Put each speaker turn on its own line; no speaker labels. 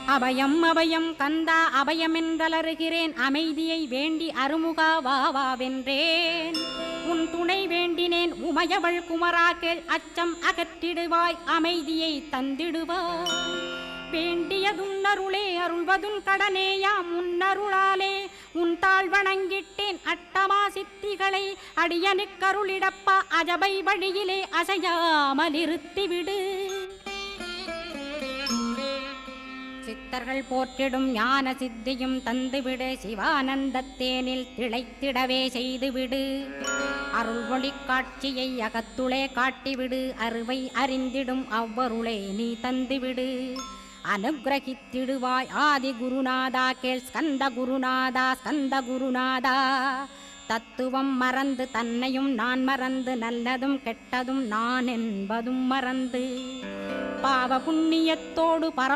அபயம் அபயம் கந்தா அபயமென்றலறுகிறேன் அமைதியை வேண்டி அருமுகா வா வென்றேன் உன் துணை வேண்டினேன் உமையவள் குமரா கேள் அச்சம் அகற்றிடுவாய் அமைதியை தந்திடுவாய் வேண்டியதுன்னருளே அருள்வதும் கடனேயாம் உன்னருளாலே உன் தாழ் வணங்கிட்டேன் அட்டமா சித்திகளை அடியனுக்கருளிடப்பா அஜபை வழியிலே அசையாமல் இருத்திவிடு சித்தர்கள் போற்றிடும் ஞான சித்தியும் தந்துவிடு சிவானந்தத்தேனில் திளைத்திடவே செய்துவிடு அருள்மொழி காட்சியை அகத்துளே காட்டிவிடு அருவை அறிந்திடும் அவ்வருளே நீ தந்துவிடு அனுகிரகித்திடுவாய் ஆதி குருநாதா கேள் ஸ்கந்த குருநாதா தத்துவம் மறந்து தன்னையும் நான் மறந்து நல்லதும் கெட்டதும் நான் என்பதும் மறந்து பாவ புண்ணியத்தோடு